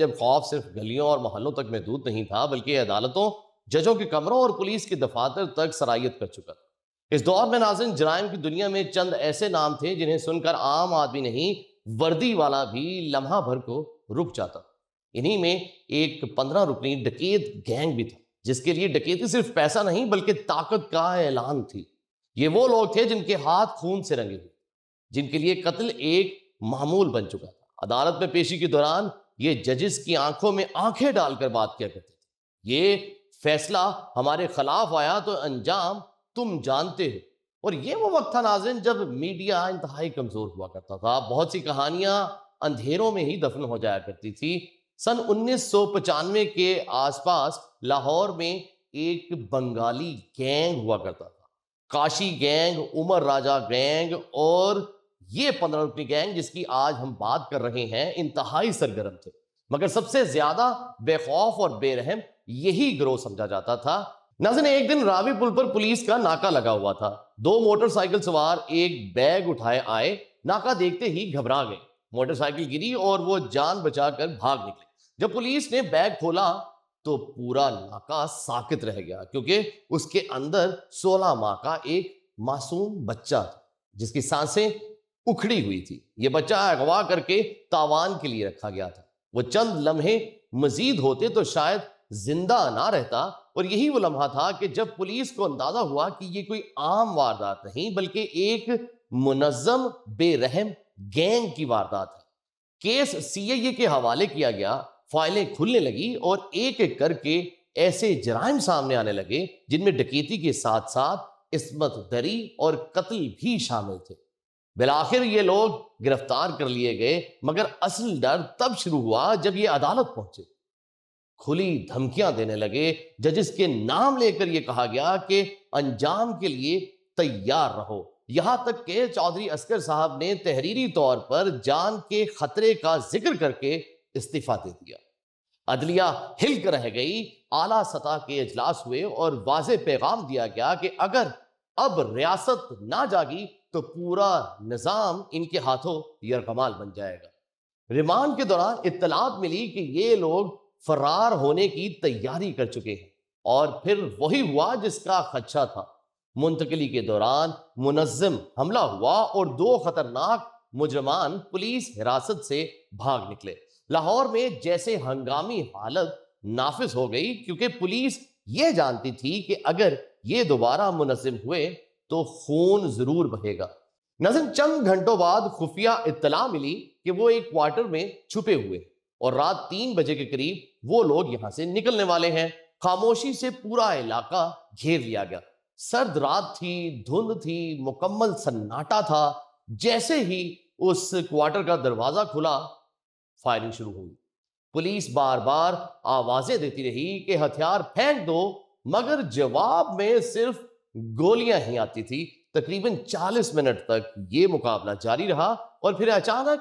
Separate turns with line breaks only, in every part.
جب خوف صرف گلیوں اور محلوں تک محدود نہیں تھا بلکہ عدالتوں، ججوں کے کمروں اور پولیس کے دفاتر تک سرایت کر چکا تھا۔ اس دور میں ناظرین، جرائم کی دنیا میں چند ایسے نام تھے جنہیں سن کر عام آدمی نہیں، وردی والا بھی لمحہ بھر کو رک جاتا۔ انہی میں ایک 15 رکنی ڈکیت گینگ بھی تھا، جس کے لیے ڈکیتی صرف پیسہ نہیں بلکہ طاقت کا اعلان تھی۔ یہ وہ لوگ تھے جن کے ہاتھ خون سے رنگے ہوئے، جن کے لیے قتل ایک معمول بن چکا تھا۔ عدالت میں پیشی کے دوران یہ ججز کی آنکھوں میں آنکھیں ڈال کر بات کیا کرتے تھے۔ یہ فیصلہ ہمارے خلاف آیا تو انجام تم جانتے ہو۔ اور یہ وہ وقت تھا ناظرین جب میڈیا انتہائی کمزور ہوا کرتا تھا، بہت سی کہانیاں اندھیروں میں ہی دفن ہو جایا کرتی تھی۔ سن 1995 کے آس پاس لاہور میں ایک بنگالی گینگ ہوا کرتا تھا، کاشی گینگ، عمر راجہ گینگ، اور یہ 15 رکنی گینگ جس کی آج ہم بات کر رہے ہیں انتہائی سرگرم تھے، مگر سب سے زیادہ بے خوف اور بے رحم یہی گروہ سمجھا جاتا تھا۔ ناظرین، ایک دن راوی پل پر پولیس کا ناکہ لگا ہوا تھا۔ 2 موٹر سائیکل سوار ایک بیگ اٹھائے آئے، ناکہ دیکھتے ہی گھبرا گئے، موٹر سائیکل گری اور وہ جان بچا کر بھاگ نکلے۔ جب پولیس نے بیگ کھولا تو پورا ناکہ ساکت رہ گیا، کیونکہ اس کے اندر 16 ماہ کا ایک معصوم بچہ تھا جس کی سانسیں اکھڑی ہوئی تھی۔ یہ بچہ اغوا کر کے تاوان کے لیے رکھا گیا تھا۔ وہ چند لمحے مزید ہوتے تو شاید زندہ نہ رہتا، اور یہی وہ لمحہ تھا کہ جب پولیس کو اندازہ ہوا کہ یہ کوئی عام واردات نہیں بلکہ ایک منظم بے رحم گینگ کی واردات ہے۔ کیس CIA کے حوالے کیا گیا، فائلیں کھلنے لگی اور ایک ایک کر کے ایسے جرائم سامنے آنے لگے جن میں ڈکیتی کے ساتھ ساتھ عصمت دری اور قتل بھی شامل تھے۔ بالآخر یہ لوگ گرفتار کر لیے گئے، مگر اصل ڈر تب شروع ہوا جب یہ عدالت پہنچے۔ کھلی دھمکیاں دینے لگے، ججز کے نام لے کر یہ کہا گیا کہ انجام کے لیے تیار رہو، یہاں تک کہ چودھری عسکر صاحب نے تحریری طور پر جان کے خطرے کا ذکر کر کے استعفیٰ دے دیا۔ عدلیہ ہل کر رہ گئی، اعلیٰ سطح کے اجلاس ہوئے اور واضح پیغام دیا گیا کہ اگر اب ریاست نہ جاگی تو پورا نظام ان کے ہاتھوں یرغمال بن جائے گا۔ ریمانڈ کے دوران اطلاعات ملی کہ یہ لوگ فرار ہونے کی تیاری کر چکے ہیں، اور پھر وہی ہوا جس کا خدشہ تھا۔ منتقلی کے دوران منظم حملہ ہوا اور 2 خطرناک مجرمان پولیس حراست سے بھاگ نکلے۔ لاہور میں جیسے ہنگامی حالت نافذ ہو گئی، کیونکہ پولیس یہ جانتی تھی کہ اگر یہ دوبارہ منظم ہوئے تو خون ضرور بہے گا۔ ناظرین، چند گھنٹوں بعد خفیہ اطلاع ملی کہ وہ ایک کوارٹر میں چھپے ہوئے اور رات 3 بجے کے قریب وہ لوگ یہاں سے نکلنے والے ہیں۔ خاموشی سے پورا علاقہ گھیر لیا گیا۔ سرد رات تھی، دھند تھی، مکمل سناٹا تھا۔ جیسے ہی اس کوارٹر کا دروازہ کھلا، فائرنگ شروع ہوئی۔ پولیس بار بار آوازیں دیتی رہی کہ ہتھیار پھینک دو، مگر جواب میں صرف گولیاں ہی آتی تھی۔ تقریباً 40 منٹ تک یہ مقابلہ جاری رہا اور پھر اچانک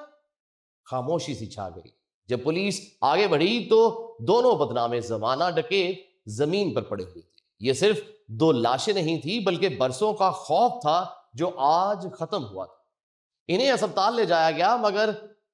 خاموشی سی چھا گئی۔ جب پولیس آگے بڑھی تو دونوں بدنام زمانہ ڈکیت زمین پر پڑے ہوئے تھے۔ یہ صرف 2 لاشیں نہیں تھی بلکہ برسوں کا خوف تھا جو آج ختم ہوا تھا۔ انہیں اسپتال لے جایا گیا، مگر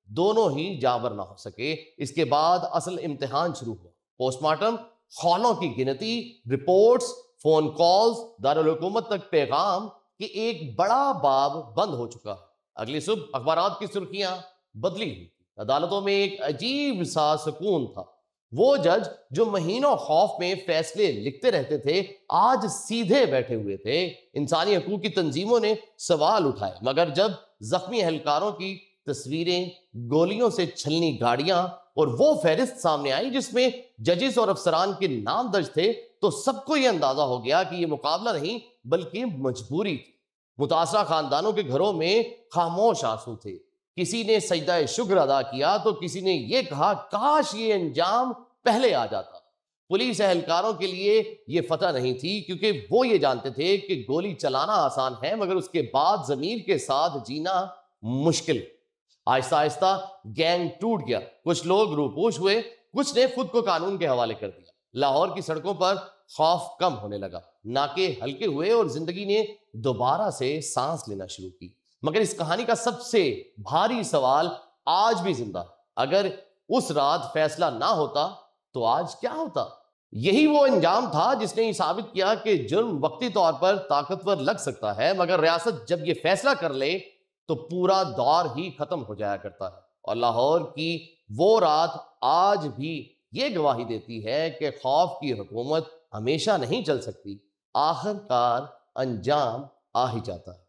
دونوں ہی جانبر نہ ہو سکے۔ اس کے بعد اصل امتحان شروع ہوا۔ پوسٹ مارٹم، خونوں کی گنتی، رپورٹس، فون کالز، دارالحکومت تک پیغام کہ ایک بڑا باب بند ہو چکا۔ اگلی صبح اخبارات کی سرخیاں بدلی ہوئی۔ عدالتوں میں ایک عجیب سا سکون تھا۔ وہ جج جو مہینوں خوف میں فیصلے لکھتے رہتے تھے آج سیدھے بیٹھے ہوئے تھے۔ انسانی حقوق کی تنظیموں نے سوال اٹھائے، مگر جب زخمی اہلکاروں کی تصویریں، گولیوں سے چھلنی گاڑیاں اور وہ فہرست سامنے آئی جس میں ججز اور افسران کے نام درج تھے، تو سب کو یہ اندازہ ہو گیا کہ یہ مقابلہ نہیں بلکہ مجبوری تھی۔ متاثرہ خاندانوں کے گھروں میں خاموش آنسو تھے۔ کسی نے سجدہ شکر ادا کیا تو کسی نے یہ کہا کاش یہ انجام پہلے آ جاتا۔ پولیس اہلکاروں کے لیے یہ فتح نہیں تھی، کیونکہ وہ یہ جانتے تھے کہ گولی چلانا آسان ہے مگر اس کے بعد ضمیر کے ساتھ جینا مشکل۔ آہستہ آہستہ گینگ ٹوٹ گیا۔ کچھ لوگ روپوش ہوئے، کچھ نے خود کو قانون کے حوالے کر دیا۔ لاہور کی سڑکوں پر خوف کم ہونے لگا، ناکے ہلکے ہوئے اور زندگی نے دوبارہ سے سانس لینا شروع کی۔ مگر اس کہانی کا سب سے بھاری سوال آج بھی زندہ ہے۔ اگر اس رات فیصلہ نہ ہوتا تو آج کیا ہوتا؟ یہی وہ انجام تھا جس نے یہ ثابت کیا کہ جرم وقتی طور پر طاقتور لگ سکتا ہے، مگر ریاست جب یہ فیصلہ کر لے تو پورا دور ہی ختم ہو جایا کرتا ہے۔ اور لاہور کی وہ رات آج بھی یہ گواہی دیتی ہے کہ خوف کی حکومت ہمیشہ نہیں چل سکتی، آخر کار انجام آ ہی جاتا ہے۔